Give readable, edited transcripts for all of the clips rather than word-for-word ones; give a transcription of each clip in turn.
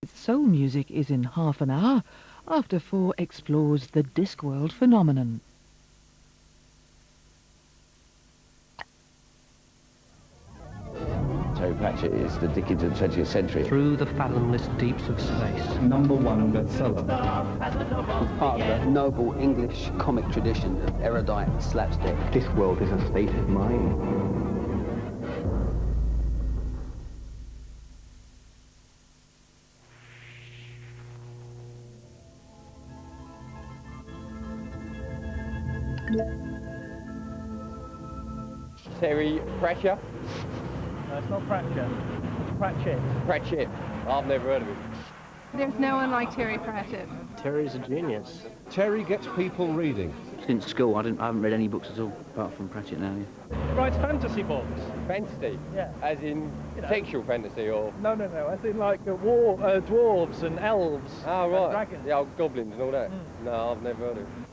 Soul Music is in half an hour. After 4 explores the Discworld phenomenon. Terry Pratchett is the Dickens of the 20th century. Through the fathomless deeps of space. #1 bestseller. It's part of the noble English comic tradition of erudite slapstick. Discworld is a state of mind. Terry Pratchett? No, it's not Pratchett. It's Pratchett. Pratchett. I've never heard of him. There's no one like Terry Pratchett. Terry's a genius. Terry gets people reading. Since school, I haven't read any books at all, apart from Pratchett now. Yeah. Writes fantasy books. Fantasy? Yeah. As in sexual fantasy or? No. As in like dwarves and elves. Oh, right. And dragons. The old goblins and all that. No, I've never heard of him.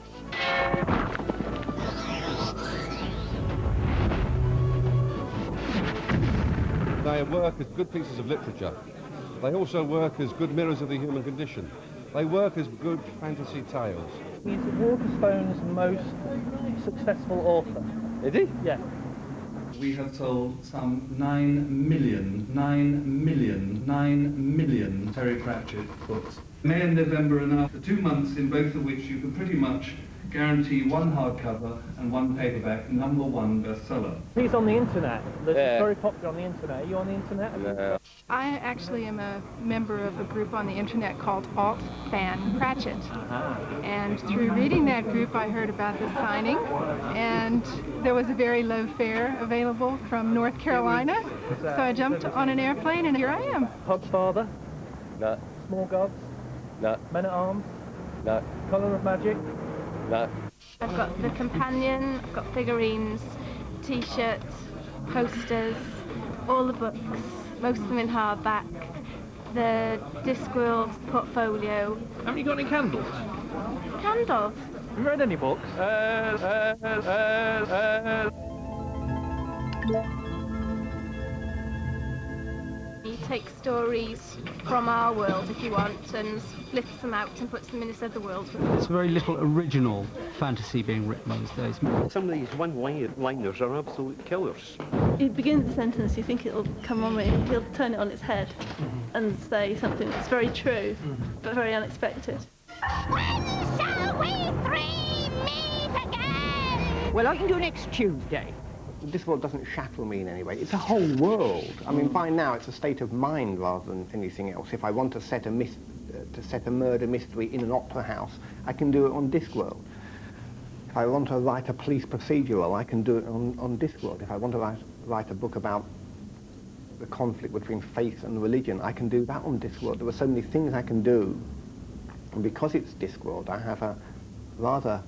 They work as good pieces of literature. They also work as good mirrors of the human condition. They work as good fantasy tales. He's Waterstone's most successful author. Is he? Yeah. We have sold some 9 million Terry Pratchett books. May and November are now the 2 months in both of which you can pretty much guarantee 1 hardcover and 1 paperback #1 bestseller. He's on the internet. He's Yeah. very popular on the internet. Are you on the internet? No. I actually am a member of a group on the internet called Alt Fan Pratchett. And through reading that group, I heard about the signing, and there was a very low fare available from North Carolina. So I jumped on an airplane, and here I am. Hogfather, No. Small Gods, No. Men at Arms, No. Colour of Magic. No. I've got the companion, I've got figurines, t-shirts, posters, all the books, most of them in hardback, the Discworld portfolio. Haven't you got any candles? Candles? Have you read any books? He takes stories from our world, if you want, and splits them out and puts them in his other world. There's very little original fantasy being written these days. Some of these one-liners are absolute killers. You begin the sentence, you think it'll come on and he'll turn it on its head and say something that's very true, but very unexpected. When shall we 3 meet again? Well, I can do next Tuesday. Discworld doesn't shackle me in any way. It's a whole world. I mean, by now it's a state of mind rather than anything else. If I want to set a murder mystery in an opera house, I can do it on Discworld. If I want to write a police procedural, I can do it on Discworld. If I want to write a book about the conflict between faith and religion, I can do that on Discworld. There are so many things I can do. And because it's Discworld, I have a rather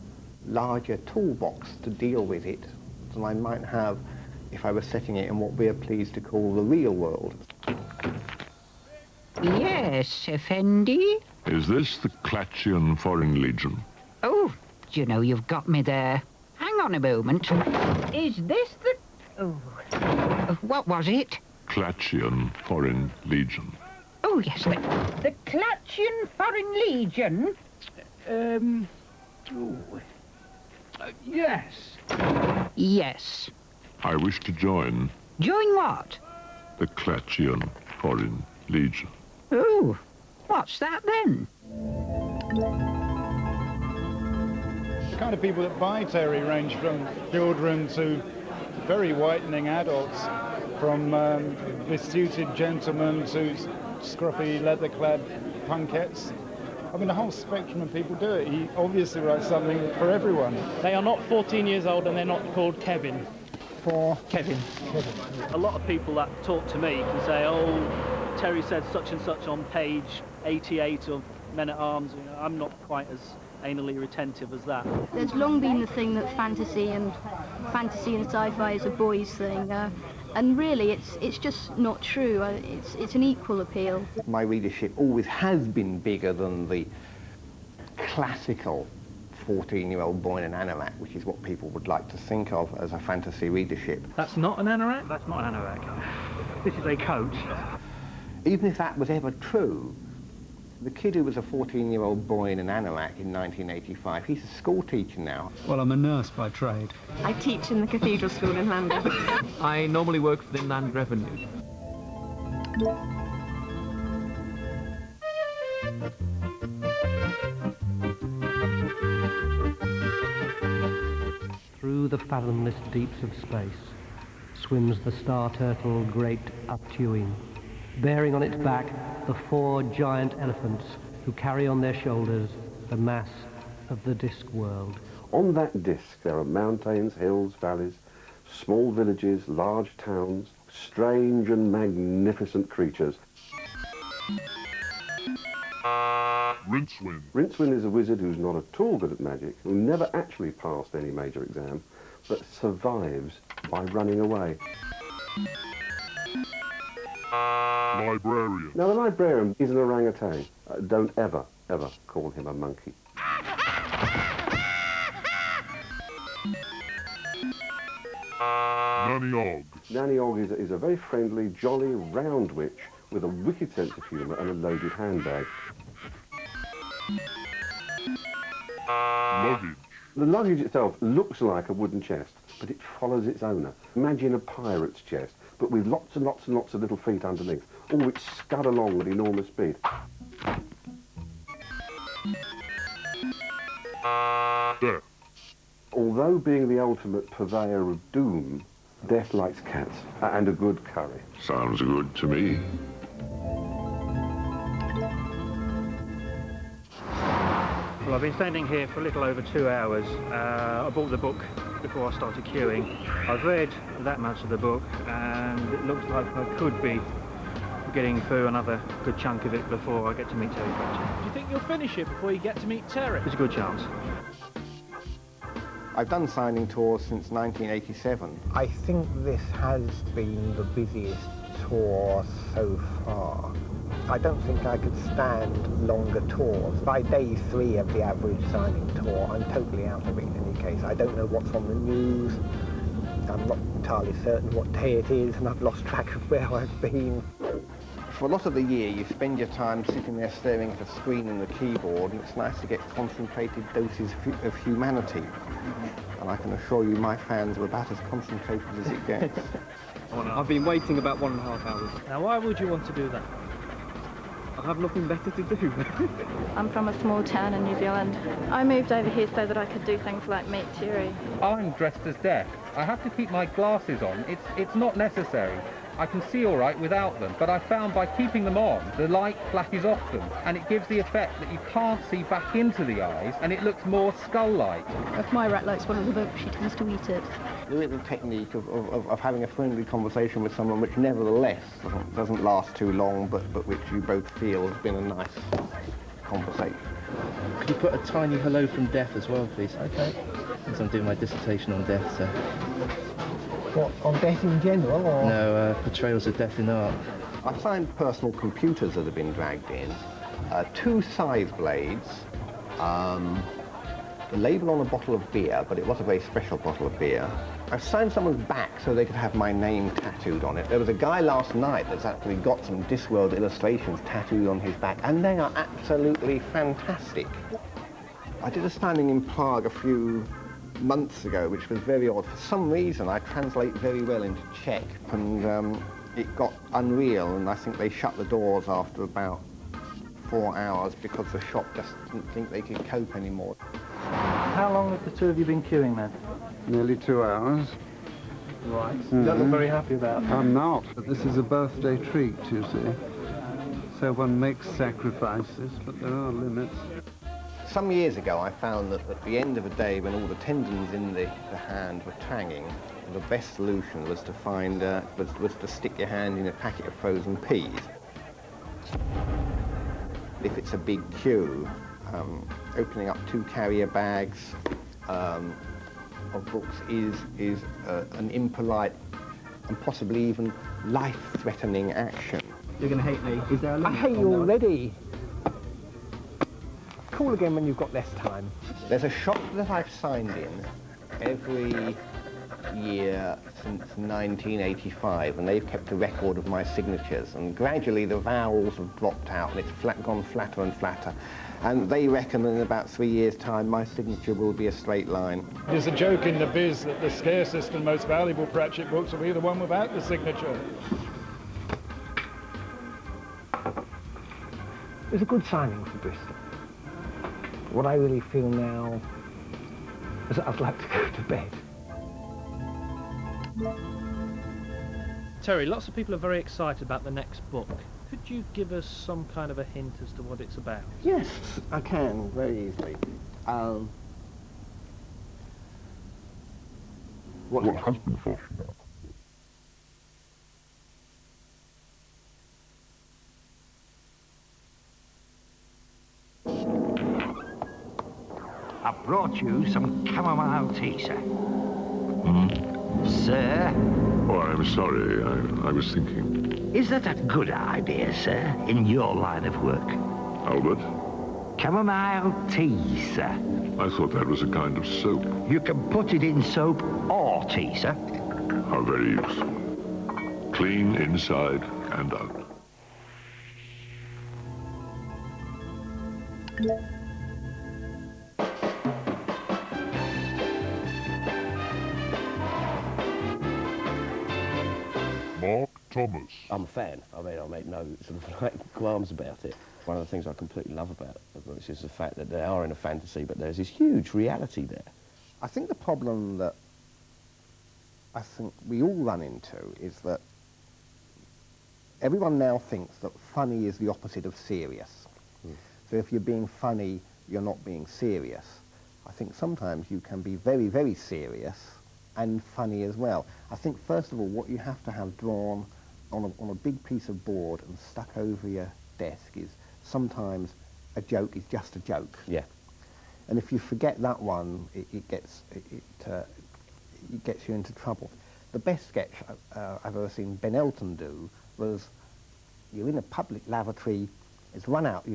larger toolbox to deal with it than I might have if I was setting it in what we are pleased to call the real world. Yes, Effendi? Is this the Clatchian Foreign Legion? Oh, do you know, you've got me there. Hang on a moment. Is this the... Oh, what was it? Clatchian Foreign Legion. Oh, yes, the Clatchian Foreign Legion? Yes. Yes. I wish to join Join what? the Clatchian Foreign Legion. Oh, what's that then? The kind of people that buy Terry range from children to very whitening adults, from besuited gentlemen to scruffy leather-clad punkettes. I mean, the whole spectrum of people do it. He obviously writes something for everyone. They are not 14 years old and they're not called Kevin. For Kevin. A lot of people that talk to me can say, oh, Terry said such and such on page 88 of Men at Arms. You know, I'm not quite as anally retentive as that. There's long been the thing that fantasy and sci-fi is a boys' thing. And really, it's just not true. It's an equal appeal. My readership always has been bigger than the classical 14-year-old boy in an anorak, which is what people would like to think of as a fantasy readership. That's not an anorak? That's not an anorak. This is a coat. Even if that was ever true, The kid who was a 14-year-old boy in an anorak in 1985, he's a school teacher now. Well, I'm a nurse by trade. I teach in the cathedral school in London. I normally work for the Inland Revenue. Through the fathomless deeps of space swims the star turtle great uptewing, bearing on its back the 4 giant elephants who carry on their shoulders the mass of the Discworld. On that disc there are mountains, hills, valleys, small villages, large towns, strange and magnificent creatures. Rincewind. Rincewind is a wizard who's not at all good at magic, who never actually passed any major exam, but survives by running away. Librarian. Now, the librarian is an orangutan. Don't ever, ever call him a monkey. Nanny Og. Nanny Og is a very friendly, jolly, round witch with a wicked sense of humour and a loaded handbag. Luggage. The luggage itself looks like a wooden chest, but it follows its owner. Imagine a pirate's chest, but with lots and lots and lots of little feet underneath, all which scud along at enormous speed. Death. Although being the ultimate purveyor of doom, Death likes cats and a good curry. Sounds good to me. Well, I've been standing here for a little over 2 hours. I bought the book before I started queuing. I've read that much of the book, and it looks like I could be getting through another good chunk of it before I get to meet Terry Pratchett. Do you think you'll finish it before you get to meet Terry? There's a good chance. I've done signing tours since 1987. I think this has been the busiest tour so far. I don't think I could stand longer tours. By day 3 of the average signing tour, I'm totally out of it in any case. I don't know what's on the news. I'm not entirely certain what day it is, and I've lost track of where I've been. For a lot of the year, you spend your time sitting there staring at a screen and the keyboard, and it's nice to get concentrated doses of humanity. And I can assure you my fans are about as concentrated as it gets. I've been waiting about 1.5 hours. Now, why would you want to do that? I have nothing better to do. I'm from a small town in New Zealand. I moved over here so that I could do things like meet Terry. I'm dressed as Death. I have to keep my glasses on. It's not necessary. I can see all right without them, but I found by keeping them on, the light flashes off them, and it gives the effect that you can't see back into the eyes, and it looks more skull-like. If my rat likes one of the books, she tends to eat it. The little technique of having a friendly conversation with someone which nevertheless doesn't last too long, but which you both feel has been a nice conversation. Could you put a tiny hello from Death as well, please? Okay. Because I'm doing my dissertation on death, so... What, on death in general, or...? No, portrayals of death in art. I find personal computers that have been dragged in, 2 scythe blades, a label on a bottle of beer, but it was a very special bottle of beer. I've signed someone's back so they could have my name tattooed on it. There was a guy last night that's actually got some Discworld illustrations tattooed on his back, and they are absolutely fantastic. I did a signing in Prague a few months ago, which was very odd. For some reason, I translate very well into Czech, and it got unreal, and I think they shut the doors after about 4 hours because the shop just didn't think they could cope anymore. How long have the two of you been queuing then? Nearly 2 hours. Right. You don't look very happy about it. I'm not. This is a birthday treat, you see. So one makes sacrifices, but there are limits. Some years ago, I found that at the end of a day, when all the tendons in the hand were twanging, the best solution was to find was to stick your hand in a packet of frozen peas. If it's a big queue, opening up 2 carrier bags of books is an impolite and possibly even life-threatening action. You're going to hate me. Is there a limit? I hate you already. Call again when you've got less time. There's a shop that I've signed in every year since 1985, and they've kept a record of my signatures, and gradually the vowels have dropped out and it's gone flatter and flatter. And they reckon that in about 3 years' time my signature will be a straight line. There's a joke in the biz that the scarcest and most valuable Pratchett books will be the one without the signature. It was a good signing for Bristol. What I really feel now is that I'd like to go to bed. Terry, lots of people are very excited about the next book. Could you give us some kind of a hint as to what it's about? Yes, I can, very easily. What has been thought about? I brought you some chamomile tea, sir. Sir? Oh, I'm sorry. I was thinking. Is that a good idea, sir, in your line of work? Albert? Chamomile tea, sir. I thought that was a kind of soap. You can put it in soap or tea, sir. How very useful. Clean inside and out. Mark Thomas. I'm a fan. I mean, I make no sort of like qualms about it. One of the things I completely love about the books is the fact that they are in a fantasy, but there's this huge reality there. I think the problem that I think we all run into is that everyone now thinks that funny is the opposite of serious. So if you're being funny, you're not being serious. I think sometimes you can be very, very serious and funny as well. I think, first of all, what you have to have drawn on a big piece of board and stuck over your desk is sometimes a joke is just a joke. Yeah. And if you forget that one, it gets you into trouble. The best sketch I've ever seen Ben Elton do was, you're in a public lavatory, you've run out,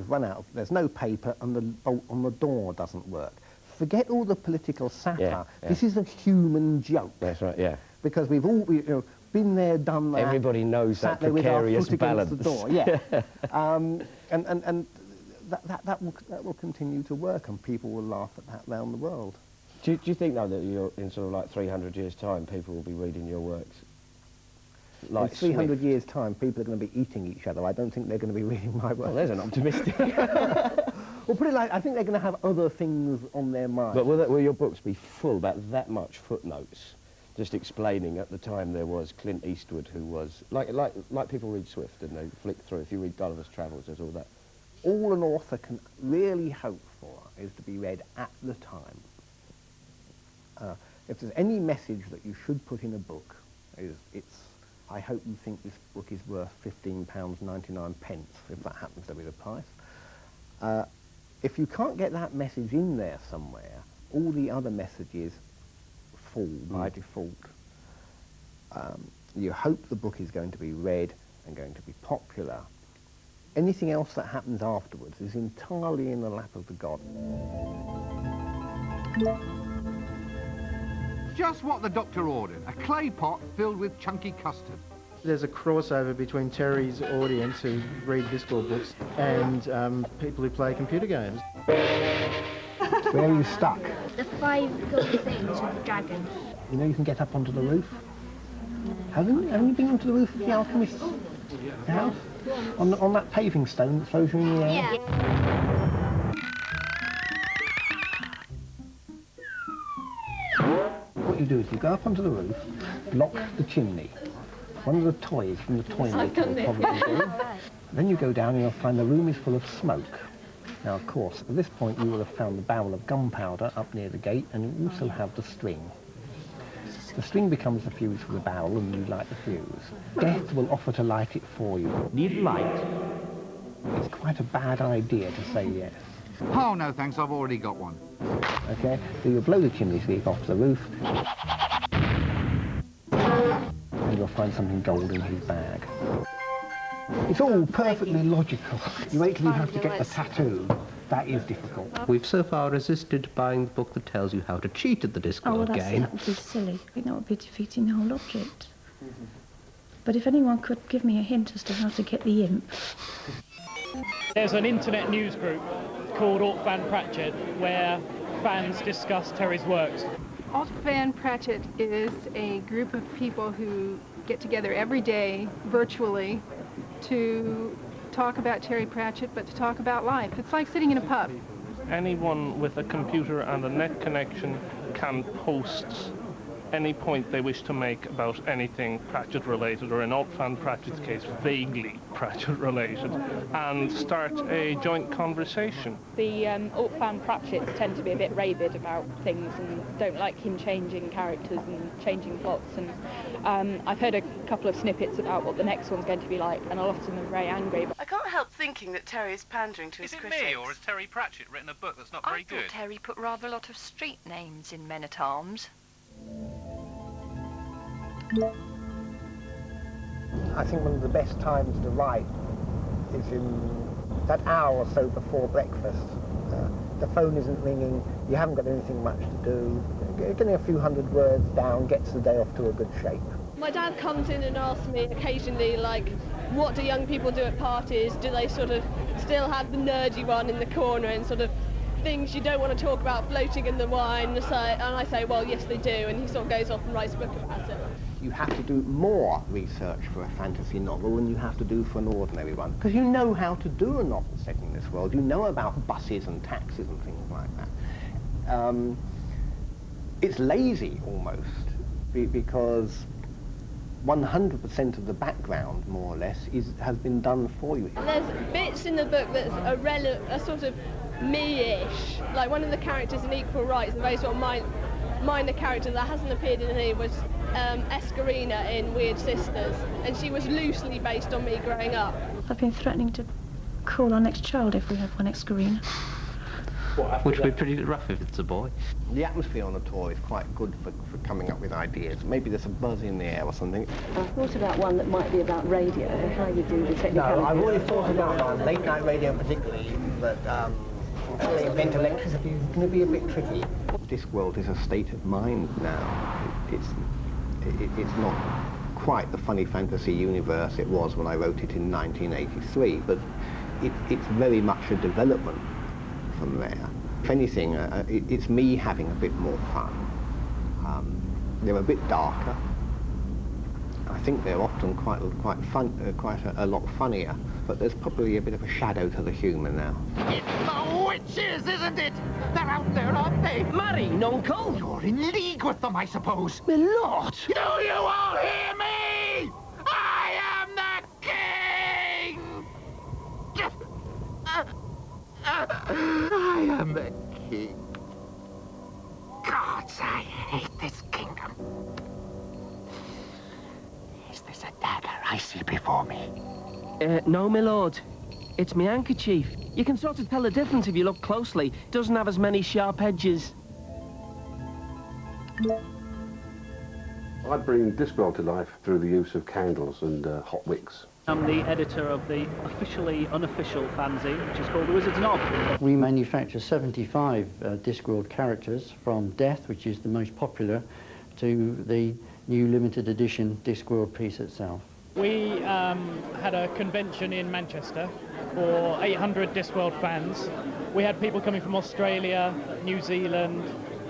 there's no paper, and the bolt on the door doesn't work. Forget all the political satire. Yeah. This is a human joke. That's right, yeah. Because we've all been there, done that. Everybody knows that precarious balance. The door. Yeah. And that will continue to work, and people will laugh at that around the world. Do you think, though, that you're in sort of like 300 years' time, people will be reading your works? Like in 300 years' time, people are going to be eating each other. I don't think they're going to be reading my work. Well, there's an optimistic. Well, put it like, I think they're going to have other things on their mind. But will your books be full, about that much footnotes, just explaining at the time there was Clint Eastwood, who was, like people read Swift and they flick through. If you read Gulliver's Travels, there's all that. All an author can really hope for is to be read at the time. If there's any message that you should put in a book, I hope you think this book is worth £15.99, if that happens to be the price. If you can't get that message in there somewhere, all the other messages fall by default. You hope the book is going to be read and going to be popular. Anything else that happens afterwards is entirely in the lap of the gods. Just what the doctor ordered, a clay pot filled with chunky custard. There's a crossover between Terry's audience who read Discworld books and people who play computer games. Where are you stuck? The 5 golden things with the dragon. You know you can get up onto the roof? Haven't you been onto the roof of the alchemist's house? On that paving stone that throws you in the air? Yeah. What you do is you go up onto the roof, lock the chimney. One of the toys from the toy maker will probably do. Then you go down and you'll find the room is full of smoke. Now, of course, at this point you will have found the barrel of gunpowder up near the gate, and you also have the string. The string becomes the fuse for the barrel, and you light the fuse. Death will offer to light it for you. Need light? It's quite a bad idea to say yes. Oh, no, thanks, I've already got one. Okay, so you'll blow the chimney sweep off the roof, and you'll find something gold in his bag. It's all perfectly logical. You wait till you have to get the tattoo. That is difficult. We've so far resisted buying the book that tells you how to cheat at the Discworld game. That would be silly. I think that would be defeating the whole object. But if anyone could give me a hint as to how to get the imp. There's an internet news group called Fan Pratchett where fans discuss Terry's works. Fan Pratchett is a group of people who get together every day virtually to talk about Terry Pratchett, but to talk about life. It's like sitting in a pub. Anyone with a computer and a net connection can post any point they wish to make about anything Pratchett related, or in Fan Pratchett's case, vaguely Pratchett related, and start a joint conversation. The Fan Pratchetts tend to be a bit rabid about things and don't like him changing characters and changing plots, and I've heard a couple of snippets about what the next one's going to be like, and a lot of them are very angry. I can't help thinking that Terry is pandering to his critics. Is it me, or has Terry Pratchett written a book that's not very good? I thought Terry put rather a lot of street names in Men-at-Arms. I think one of the best times to write is in that hour or so before breakfast. The phone isn't ringing, you haven't got anything much to do. Getting a few hundred words down gets the day off to a good shape. My dad comes in and asks me occasionally, like, what do young people do at parties? Do they sort of still have the nerdy one in the corner and sort of things you don't want to talk about floating in the wine? And I say, well, yes, they do, and he sort of goes off and writes a book about it. You have to do more research for a fantasy novel than you have to do for an ordinary one, because you know how to do a novel set in this world. You know about buses and taxis and things like that. It's lazy, almost, because 100% of the background, more or less, has been done for you. There's bits in the book that's a sort of me-ish. Like one of the characters in Equal Rights, the very sort of minor character that hasn't appeared in any, was Escarina in Weird Sisters, and she was loosely based on me growing up. I've been threatening to call our next child if we have one Escarina. Which would be pretty rough if it's a boy. The atmosphere on the tour is quite good for coming up with ideas. Maybe there's a buzz in the air or something. I've thought about one that might be about radio, how you do the technicality. No, I've already thought about one, late night radio particularly, but until they invent electricity, it's going to be a bit tricky. Discworld is a state of mind now. It's not quite the funny fantasy universe it was when I wrote it in 1983, but it's very much a development from there. If anything, it's me having a bit more fun. They're a bit darker. I think they're often quite a lot funnier, but there's probably a bit of a shadow to the humour now. It's the witches, isn't it? They're out there, aren't they? Marrying, Uncle? You're in league with them, I suppose. My lord! Do you all hear me? I am the king! I am the king. Gods, I hate this kingdom. Is this a dagger I see before me? No, my lord. It's my handkerchief. You can sort of tell the difference if you look closely. It doesn't have as many sharp edges. I bring Discworld to life through the use of candles and hot wicks. I'm the editor of the officially unofficial fanzine, which is called The Wizard's Knob. We manufacture 75 Discworld characters, from Death, which is the most popular, to the new limited edition Discworld piece itself. We had a convention in Manchester for 800 Discworld fans. We had people coming from Australia, New Zealand,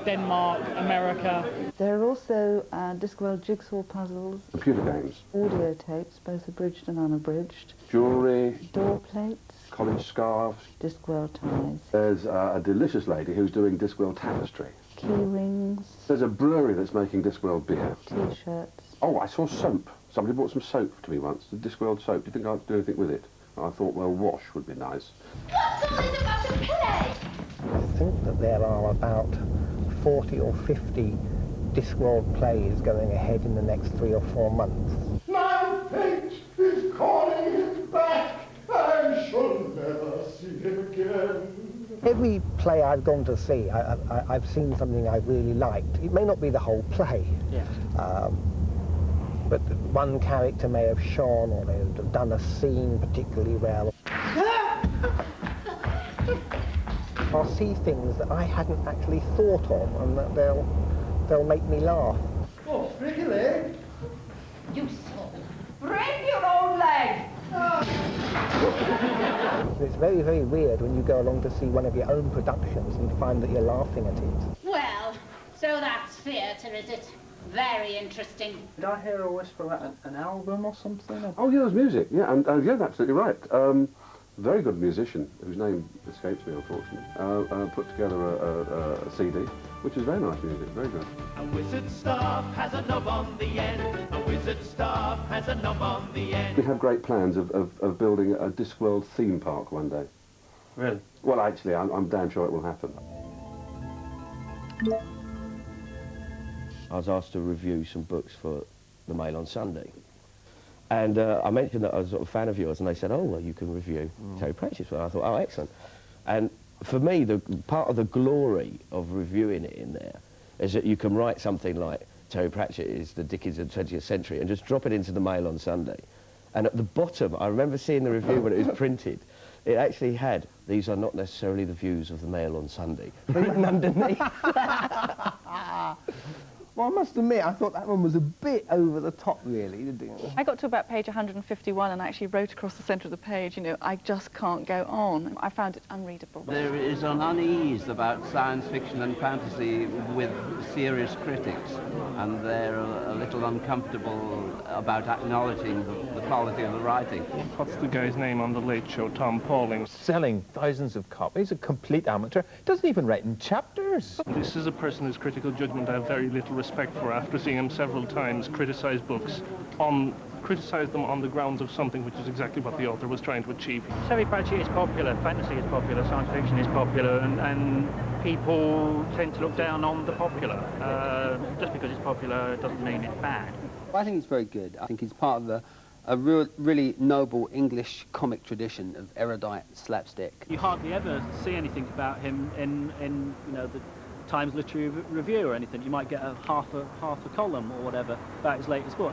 Denmark, America. There are also Discworld jigsaw puzzles, Computer games. audio tapes, both abridged and unabridged, Jewellery. door plates, College scarves. Discworld ties, There's a delicious lady who's doing Discworld tapestry. key rings, There's a brewery that's making Discworld beer. T-shirts. Oh, I saw soap. Somebody brought some soap to me once, the Discworld soap. Do you think I'd do anything with it? I thought, well, wash would be nice. What's all this about a play? I think that there are about 40 or 50 Discworld plays going ahead in the next 3 or 4 months. My fate is calling him back. I shall never see him again. Every play I've gone to see, I've seen something I really liked. It may not be the whole play. Yeah. But one character may have shone, or they would have done a scene particularly well. I'll see things that I hadn't actually thought of, and that they'll make me laugh. Oh, break a leg. You soul. Break your own leg! It's very, very weird when you go along to see one of your own productions and find that you're laughing at it. Well, so that's theatre, is it? Very interesting. Did I hear a whisper about an album or something? Oh, yeah, there's music. Yeah, and yeah, absolutely right. Very good musician, whose name escapes me, unfortunately, put together a CD, which is very nice music, very good. A wizard staff has a knob on the end. A wizard staff has a knob on the end. We have great plans of building a Discworld theme park one day. Really? Well, actually, I'm damn sure it will happen. I was asked to review some books for the Mail on Sunday. And I mentioned that I was a sort of fan of yours, and they said, oh, well, you can review Terry Pratchett's. And I thought, oh, excellent. And for me, the part of the glory of reviewing it in there is that you can write something like Terry Pratchett is the Dickens of the 20th century and just drop it into the Mail on Sunday. And at the bottom, I remember seeing the review when it was printed, it actually had, these are not necessarily the views of the Mail on Sunday, written underneath. Well, I must admit, I thought that one was a bit over the top, really. I got to about page 151 and actually wrote across the centre of the page, you know, I just can't go on. I found it unreadable. There is an unease about science fiction and fantasy with serious critics, and they're a little uncomfortable about acknowledging the quality of the writing. What's the guy's name on The Late Show? Tom Pauling. Selling thousands of copies, a complete amateur. Doesn't even write in chapters. This is a person whose critical judgment I have very little respect for after seeing him several times criticise books criticise them on the grounds of something which is exactly what the author was trying to achieve. Terry Pratchett is popular, fantasy is popular, science fiction is popular, and people tend to look down on the popular. Just because it's popular doesn't mean it's bad. I think it's very good. I think he's part of a really noble English comic tradition of erudite slapstick. You hardly ever see anything about him in you know, the Times Literary Review or anything. You might get a half a column or whatever about his latest book.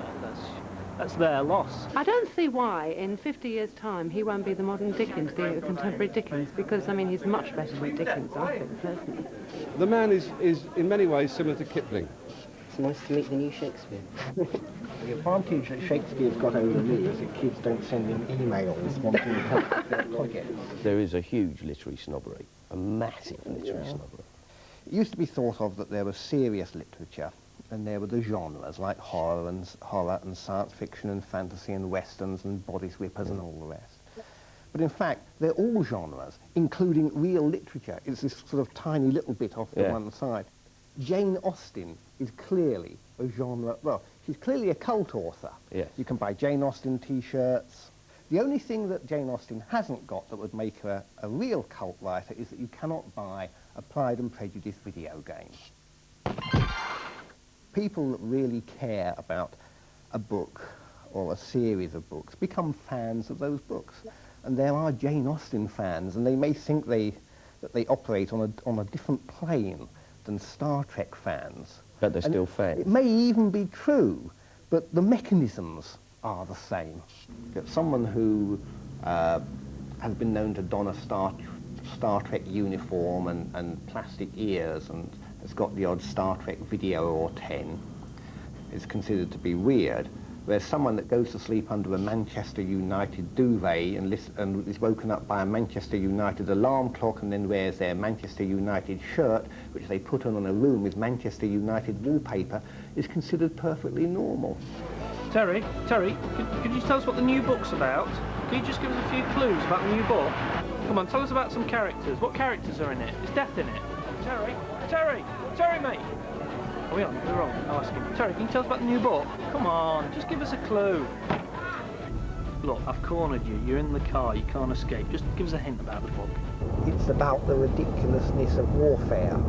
That's their loss. I don't see why in 50 years' time he won't be the modern Dickens, the contemporary Dickens, because I mean he's much better than Dickens, I think, personally. The man is in many ways similar to Kipling. It's nice to meet the new Shakespeare. The advantage that Shakespeare's got over me is that kids don't send him emails wanting to help their projects. There is a huge literary snobbery, a massive literary snobbery. It used to be thought of that there was serious literature, and there were the genres like horror and science fiction and fantasy and westerns and body sweepers and all the rest. But in fact, they're all genres, including real literature. It's this sort of tiny little bit off to one side. Jane Austen is clearly a genre, well, she's clearly a cult author. Yes. You can buy Jane Austen t-shirts. The only thing that Jane Austen hasn't got that would make her a real cult writer is that you cannot buy a Pride and Prejudice video game. People that really care about a book or a series of books become fans of those books. And there are Jane Austen fans, and they may think that they operate on a different plane than Star Trek fans. But they're still fans. It may even be true, but the mechanisms are the same. Someone who has been known to don a Star Trek uniform and plastic ears and has got the odd Star Trek video or 10 is considered to be weird, whereas someone that goes to sleep under a Manchester United duvet and is woken up by a Manchester United alarm clock and then wears their Manchester United shirt, which they put on in a room with Manchester United wallpaper, is considered perfectly normal. Terry, could you tell us what the new book's about? Can you just give us a few clues about the new book? Come on, tell us about some characters. What characters are in it? Is Death in it? Terry, mate! Oh, yeah, we're wrong. I'll ask him. Terry, can you tell us about the new book? Come on, just give us a clue. Look, I've cornered you. You're in the car. You can't escape. Just give us a hint about the book. It's about the ridiculousness of warfare.